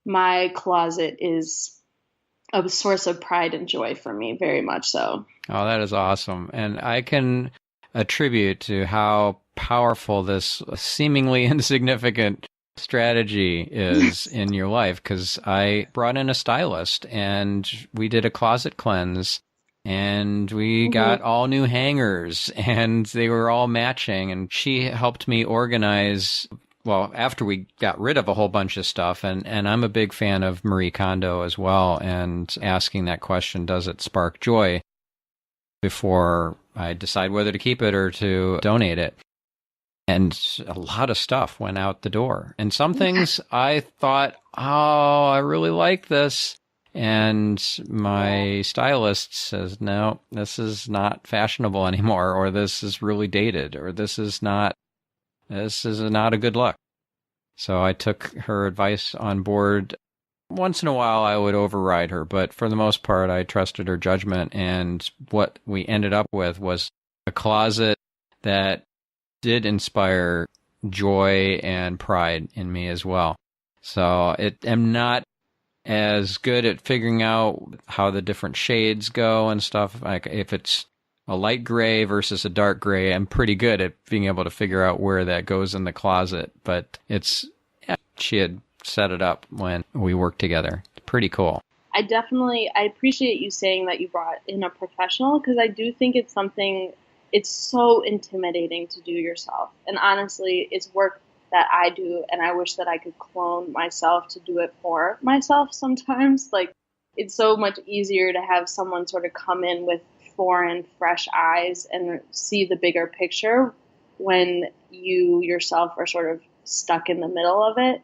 my closet is a source of pride and joy for me, very much so. Oh, that is awesome. And I can attribute to how powerful this seemingly insignificant strategy is in your life, because I brought in a stylist and we did a closet cleanse, and we got all new hangers and they were all matching, and she helped me organize. Well, after we got rid of a whole bunch of stuff, and I'm a big fan of Marie Kondo as well, and asking that question, does it spark joy, before I decide whether to keep it or to donate it. And a lot of stuff went out the door. And some things I thought, oh, I really like this. And my stylist says, no, this is not fashionable anymore, or this is really dated, or this is not a good look. So I took her advice on board. Once in a while, I would override her, but for the most part, I trusted her judgment. And what we ended up with was a closet that did inspire joy and pride in me as well. So I'm not as good at figuring out how the different shades go and stuff. Like if it's a light gray versus a dark gray, I'm pretty good at being able to figure out where that goes in the closet. But she had set it up when we worked together. It's pretty cool. I appreciate you saying that you brought in a professional, because I do think it's so intimidating to do yourself. And honestly, it's work that I do, and I wish that I could clone myself to do it for myself sometimes. Like, it's so much easier to have someone sort of come in with foreign, fresh eyes and see the bigger picture when you yourself are sort of stuck in the middle of it.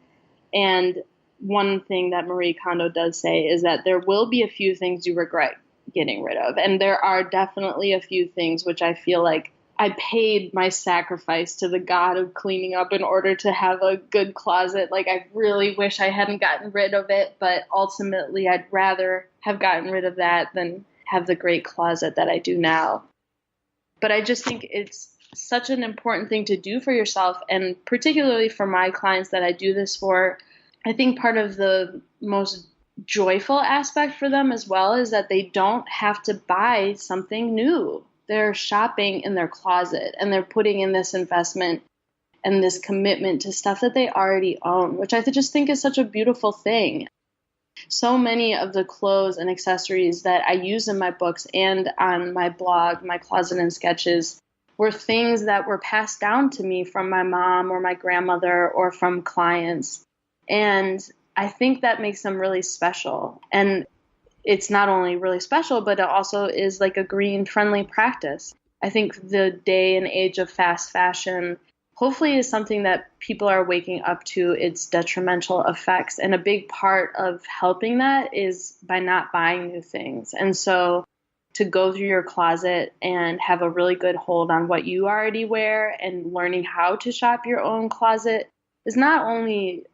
And one thing that Marie Kondo does say is that there will be a few things you regret getting rid of. And there are definitely a few things which I feel like I paid my sacrifice to the god of cleaning up in order to have a good closet. Like, I really wish I hadn't gotten rid of it, but ultimately I'd rather have gotten rid of that than have the great closet that I do now. But I just think it's such an important thing to do for yourself, and particularly for my clients that I do this for. I think part of the most joyful aspect for them as well is that they don't have to buy something new. They're shopping in their closet, and they're putting in this investment and this commitment to stuff that they already own, which I just think is such a beautiful thing. So many of the clothes and accessories that I use in my books and on my blog, my Closet and Sketches, were things that were passed down to me from my mom or my grandmother or from clients. And I think that makes them really special. And it's not only really special, but it also is like a green-friendly practice. I think the day and age of fast fashion hopefully is something that people are waking up to its detrimental effects. And a big part of helping that is by not buying new things. And so to go through your closet and have a really good hold on what you already wear and learning how to shop your own closet is not only,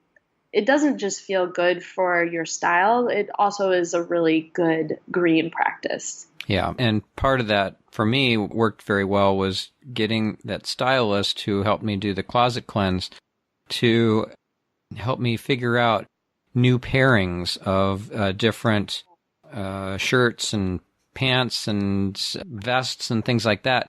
it doesn't just feel good for your style, it also is a really good green practice. Yeah, and part of that for me worked very well was getting that stylist who helped me do the closet cleanse to help me figure out new pairings of different shirts and pants and vests and things like that.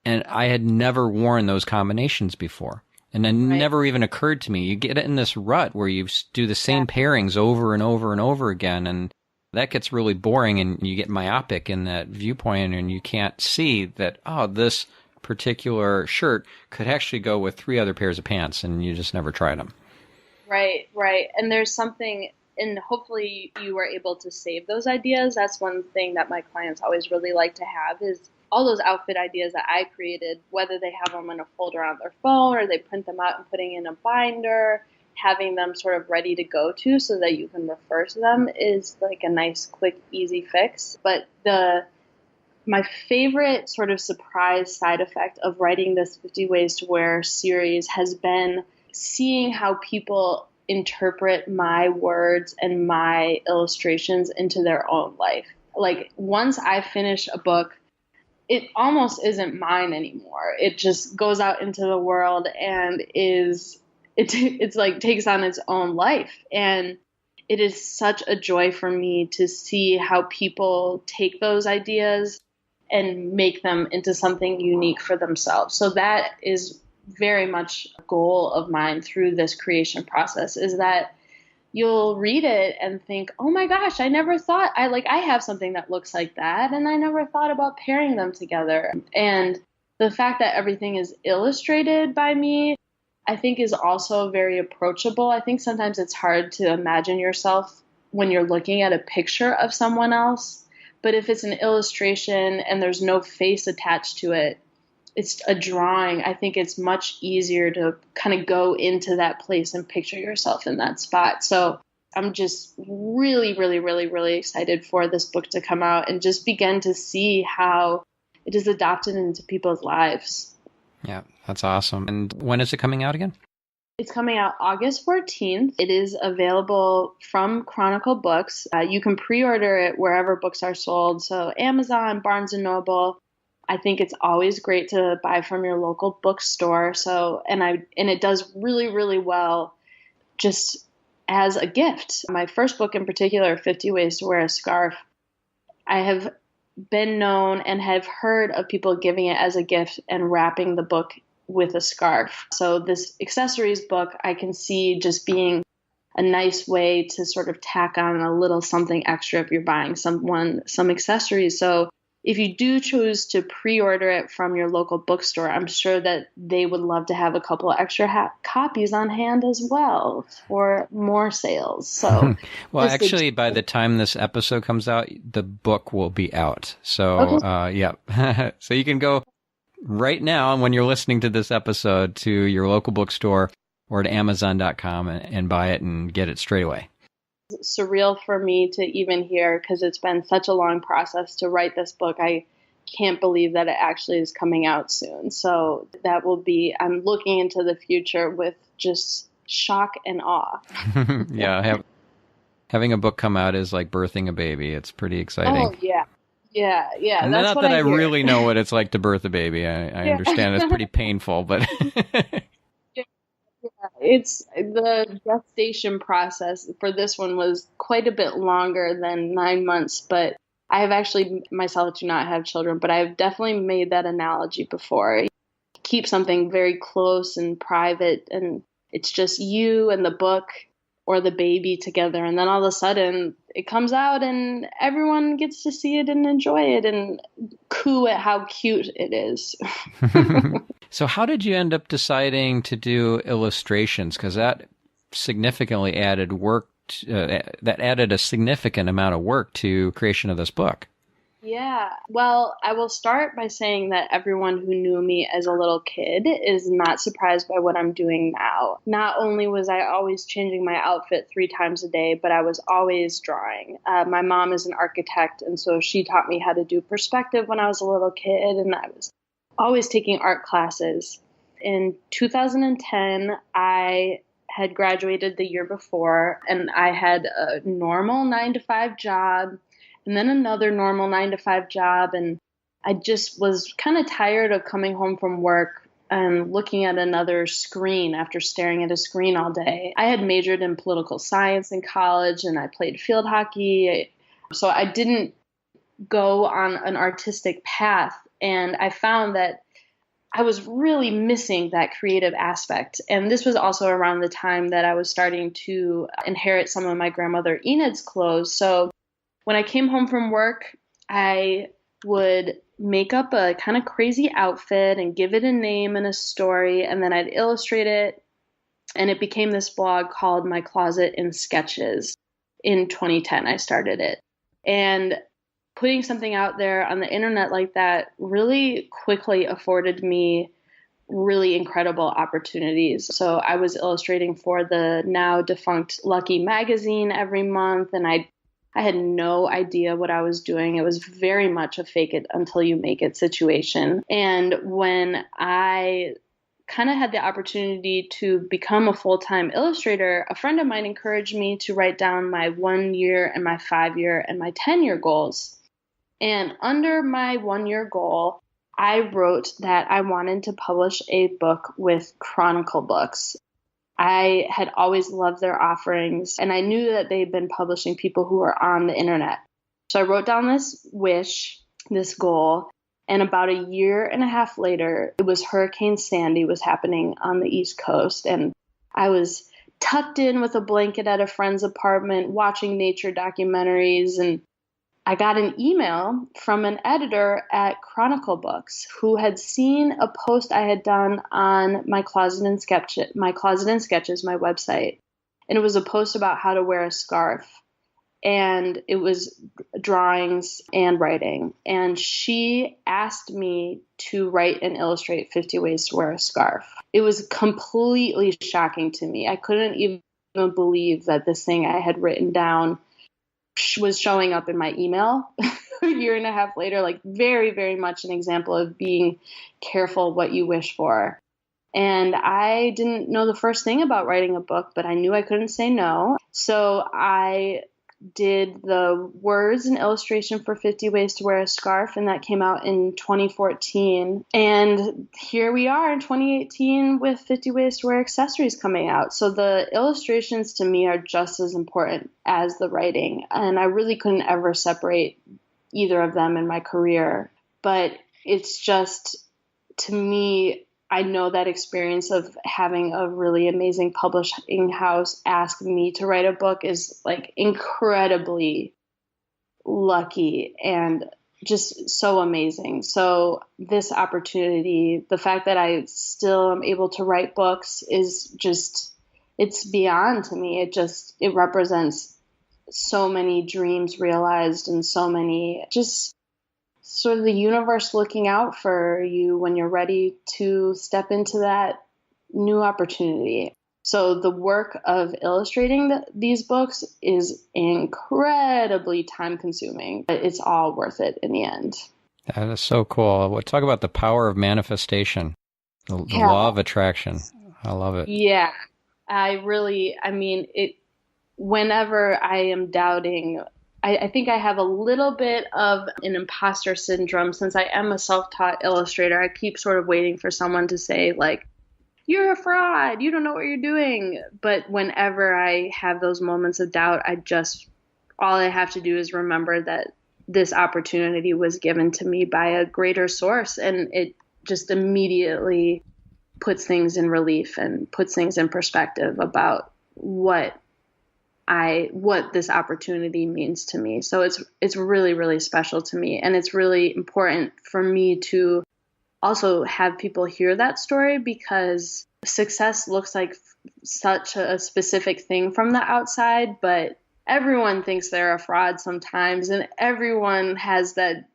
And I had never worn those combinations before. And it never even occurred to me. You get in this rut where you do the same pairings over and over and over again. And that gets really boring and you get myopic in that viewpoint and you can't see that, oh, this particular shirt could actually go with 3 other pairs of pants and you just never tried them. Right, right. And there's something, and hopefully you were able to save those ideas. That's one thing that my clients always really like to have is all those outfit ideas that I created, whether they have them in a folder on their phone or they print them out and putting in a binder, having them sort of ready to go to so that you can refer to them is like a nice, quick, easy fix. But my favorite sort of surprise side effect of writing this 50 Ways to Wear series has been seeing how people interpret my words and my illustrations into their own life. Like once I finish a book, it almost isn't mine anymore. It just goes out into the world and it's like takes on its own life. And it is such a joy for me to see how people take those ideas and make them into something unique for themselves. So that is very much a goal of mine through this creation process, is that you'll read it and think, oh my gosh, I never thought I have something that looks like that. And I never thought about pairing them together. And the fact that everything is illustrated by me, I think is also very approachable. I think sometimes it's hard to imagine yourself when you're looking at a picture of someone else. But if it's an illustration and there's no face attached to it, it's a drawing, I think it's much easier to kind of go into that place and picture yourself in that spot. So I'm just really, really, really, really excited for this book to come out and just begin to see how it is adopted into people's lives. Yeah, that's awesome. And when is it coming out again? It's coming out August 14th. It is available from Chronicle Books. You can pre-order it wherever books are sold. So Amazon, Barnes & Noble. I think it's always great to buy from your local bookstore. So, and it does really, really well just as a gift. My first book in particular, 50 Ways to Wear a Scarf, I have been known and have heard of people giving it as a gift and wrapping the book with a scarf. So this accessories book, I can see just being a nice way to sort of tack on a little something extra if you're buying some accessories. So if you do choose to pre-order it from your local bookstore, I'm sure that they would love to have a couple of extra copies on hand as well for more sales. So, well, actually, by the time this episode comes out, the book will be out. So, okay. Yeah. So you can go right now when you're listening to this episode to your local bookstore or to Amazon.com and buy it and get it straight away. Surreal for me to even hear because it's been such a long process to write this book. I can't believe that it actually is coming out soon. So that will be, I'm looking into the future with just shock and awe. Yeah. Having a book come out is like birthing a baby. It's pretty exciting. Oh, yeah. Yeah. Yeah. And that's not what that I hear. really know what it's like to birth a baby. I understand it's pretty painful, but It's the gestation process for this one was quite a bit longer than 9 months, but I have actually myself do not have children, but I've definitely made that analogy before. Keep something very close and private, and it's just you and the book or the baby together, and then all of a sudden it comes out and everyone gets to see it and enjoy it and coo at how cute it is. So how did you end up deciding to do illustrations? Because that significantly added work. That added a significant amount of work to creation of this book. Yeah. Well, I will start by saying that everyone who knew me as a little kid is not surprised by what I'm doing now. Not only was I always changing my outfit 3 times a day, but I was always drawing. My mom is an architect, and so she taught me how to do perspective when I was a little kid, and I was always taking art classes. In 2010, I had graduated the year before, and I had a normal 9-to-5 job, and then another normal 9-to-5 job. And I just was kind of tired of coming home from work and looking at another screen after staring at a screen all day. I had majored in political science in college, and I played field hockey. So I didn't go on an artistic path. And I found that I was really missing that creative aspect. And this was also around the time that I was starting to inherit some of my grandmother Enid's clothes. So when I came home from work, I would make up a kind of crazy outfit and give it a name and a story, and then I'd illustrate it. And it became this blog called My Closet in Sketches. In 2010, I started it. And putting something out there on the internet like that really quickly afforded me really incredible opportunities. So I was illustrating for the now defunct Lucky magazine every month, and I had no idea what I was doing. It was very much a fake it until you make it situation. And when I kind of had the opportunity to become a full-time illustrator, a friend of mine encouraged me to write down my 1 year and my 5 year and my 10-year goals. And under my 1 year goal, I wrote that I wanted to publish a book with Chronicle Books. I had always loved their offerings, and I knew that they'd been publishing people who were on the internet. So I wrote down this wish, this goal, and about a year and a half later, it was Hurricane Sandy was happening on the East Coast, and I was tucked in with a blanket at a friend's apartment watching nature documentaries, and I got an email from an editor at Chronicle Books who had seen a post I had done on my Closet in Sketches, my website. And it was a post about how to wear a scarf. And it was drawings and writing. And she asked me to write and illustrate 50 ways to wear a scarf. It was completely shocking to me. I couldn't even believe that this thing I had written down was showing up in my email a year and a half later, like very, very much an example of being careful what you wish for. And I didn't know the first thing about writing a book, but I knew I couldn't say no. So I did the words and illustration for 50 Ways to Wear a Scarf, and that came out in 2014. And here we are in 2018 with 50 Ways to Wear Accessories coming out. So the illustrations to me are just as important as the writing, and I really couldn't ever separate either of them in my career. But it's just, to me, I know that experience of having a really amazing publishing house ask me to write a book is like incredibly lucky and just so amazing. So this opportunity, the fact that I still am able to write books is just, it's beyond to me. It represents so many dreams realized and so many just sort of the universe looking out for you when you're ready to step into that new opportunity. So the work of illustrating these books is incredibly time consuming, but it's all worth it in the end. That is so cool. We'll talk about the power of manifestation, the law of attraction. I love it. Yeah, whenever I am doubting, I think I have a little bit of an imposter syndrome since I am a self-taught illustrator. I keep sort of waiting for someone to say, like, you're a fraud, you don't know what you're doing. But whenever I have those moments of doubt, all I have to do is remember that this opportunity was given to me by a greater source, and it just immediately puts things in relief and puts things in perspective about what this opportunity means to me. So it's really, really special to me. And it's really important for me to also have people hear that story, because success looks like such a specific thing from the outside, but everyone thinks they're a fraud sometimes. And everyone has that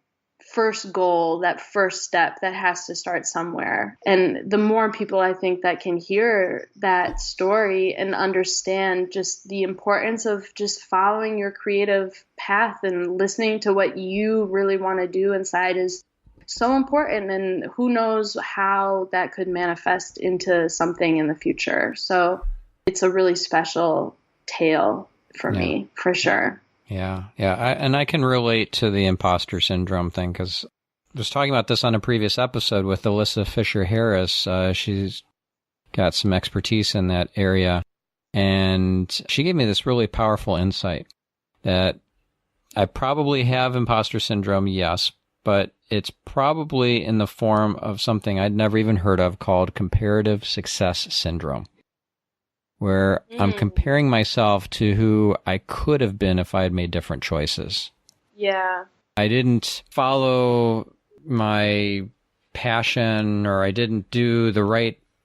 first goal, that first step that has to start somewhere. And the more people I think that can hear that story and understand just the importance of just following your creative path and listening to what you really want to do inside is so important. And who knows how that could manifest into something in the future. So it's a really special tale for me, for sure. Yeah. And I can relate to the imposter syndrome thing, because I was talking about this on a previous episode with Alyssa Fisher-Harris. She's got some expertise in that area, and she gave me this really powerful insight that I probably have imposter syndrome, yes, but it's probably in the form of something I'd never even heard of called comparative success syndrome, where I'm comparing myself to who I could have been if I had made different choices. Yeah. I didn't follow my passion, or I didn't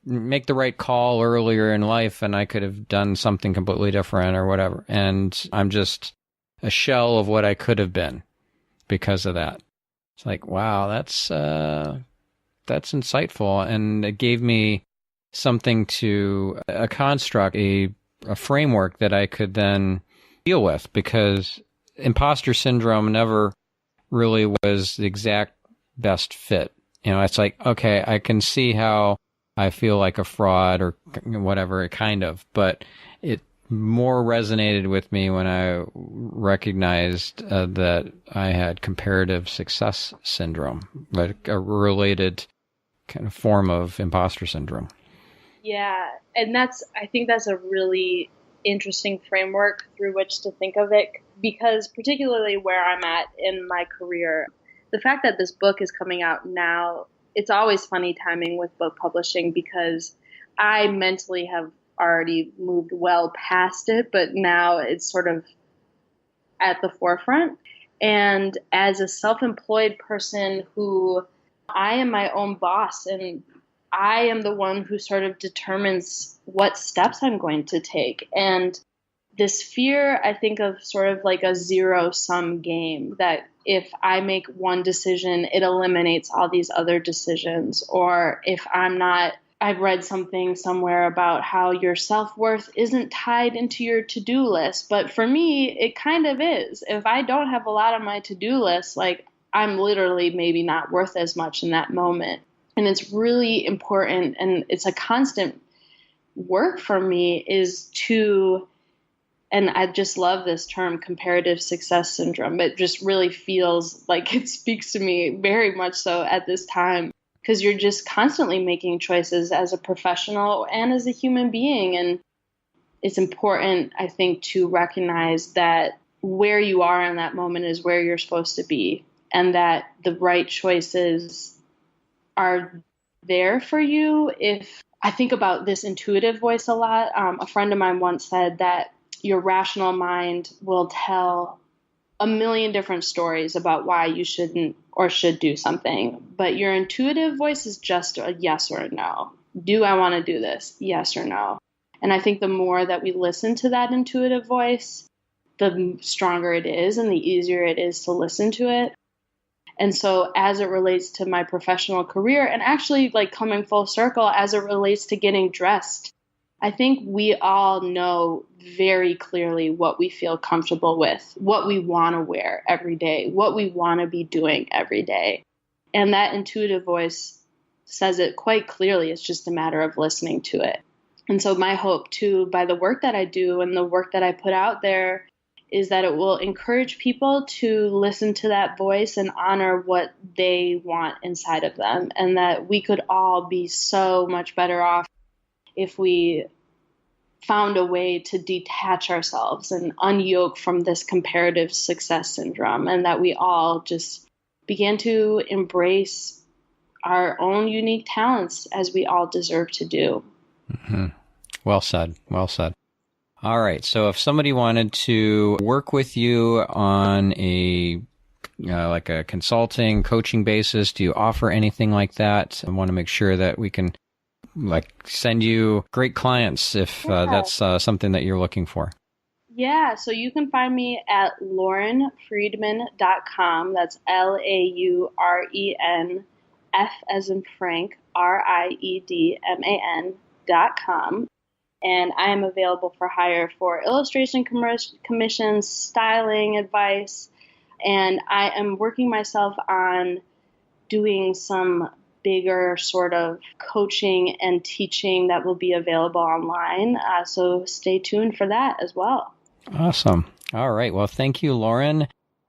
make the right call earlier in life, and I could have done something completely different or whatever. And I'm just a shell of what I could have been because of that. It's like, wow, that's insightful. And it gave me something a construct, a framework that I could then deal with, because imposter syndrome never really was the exact best fit. It's like, okay, I can see how I feel like a fraud or whatever, kind of, but it more resonated with me when I recognized that I had comparative success syndrome, like a related kind of form of imposter syndrome. Yeah, and I think that's a really interesting framework through which to think of it, because particularly where I'm at in my career, the fact that this book is coming out now, it's always funny timing with book publishing, because I mentally have already moved well past it, but now it's sort of at the forefront. And as a self-employed person who I am my own boss, and I am the one who sort of determines what steps I'm going to take. And this fear, I think of sort of like a zero-sum game, that if I make one decision, it eliminates all these other decisions. Or if I've read something somewhere about how your self-worth isn't tied into your to-do list. But for me, it kind of is. If I don't have a lot on my to-do list, like, I'm literally maybe not worth as much in that moment. And it's really important, and it's a constant work for me, is to, and I just love this term, comparative success syndrome. It just really feels like it speaks to me very much so at this time, because you're just constantly making choices as a professional and as a human being. And it's important, I think, to recognize that where you are in that moment is where you're supposed to be, and that the right choices are there for you. If I think about this intuitive voice a lot, a friend of mine once said that your rational mind will tell a million different stories about why you shouldn't or should do something, but your intuitive voice is just a yes or a no. Do I want to do this? Yes or no? And I think the more that we listen to that intuitive voice, the stronger it is and the easier it is to listen to it. And so as it relates to my professional career, and actually like coming full circle as it relates to getting dressed, I think we all know very clearly what we feel comfortable with, what we want to wear every day, what we want to be doing every day. And that intuitive voice says it quite clearly. It's just a matter of listening to it. And so my hope too, by the work that I do and the work that I put out there, is that it will encourage people to listen to that voice and honor what they want inside of them. And that we could all be so much better off if we found a way to detach ourselves and unyoke from this comparative success syndrome, and that we all just began to embrace our own unique talents, as we all deserve to do. Mm-hmm. Well said. Well said. All right. So if somebody wanted to work with you on like a consulting, coaching basis, do you offer anything like that? I want to make sure that we can send you great clients if that's something that you're looking for. Yeah. So you can find me at laurenfriedman.com. That's LAUREN, F as in Frank, RIEDMAN.com. And I am available for hire for illustration commissions, styling advice, and I am working myself on doing some bigger sort of coaching and teaching that will be available online. So stay tuned for that as well. Awesome. All right. Well, thank you, Lauren.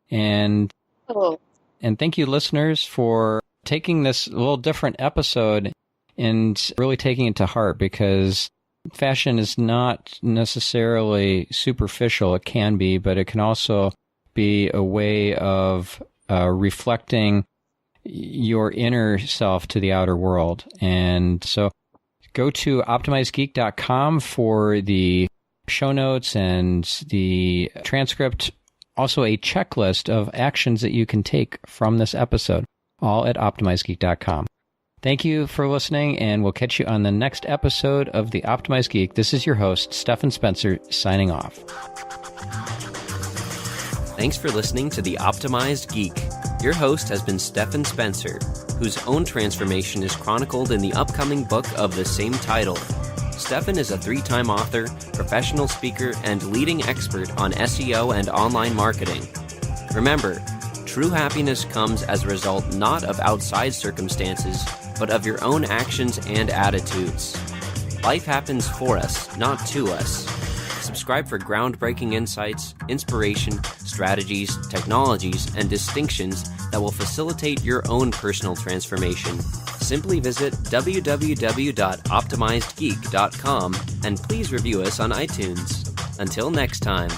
And thank you, listeners, for taking this little different episode and really taking it to heart, because fashion is not necessarily superficial. It can be, but it can also be a way of reflecting your inner self to the outer world. And so go to optimizedgeek.com for the show notes and the transcript Also a checklist of actions that you can take from this episode, all at OptimizeGeek.com. Thank you for listening, and we'll catch you on the next episode of The Optimized Geek. This is your host, Stephan Spencer, signing off. Thanks for listening to The Optimized Geek. Your host has been Stephan Spencer, whose own transformation is chronicled in the upcoming book of the same title. Stephan is a 3-time author, professional speaker, and leading expert on SEO and online marketing. Remember, true happiness comes as a result not of outside circumstances, but of your own actions and attitudes. Life happens for us, not to us. Subscribe for groundbreaking insights, inspiration, strategies, technologies, and distinctions that will facilitate your own personal transformation. Simply visit www.optimizedgeek.com and please review us on iTunes. Until next time.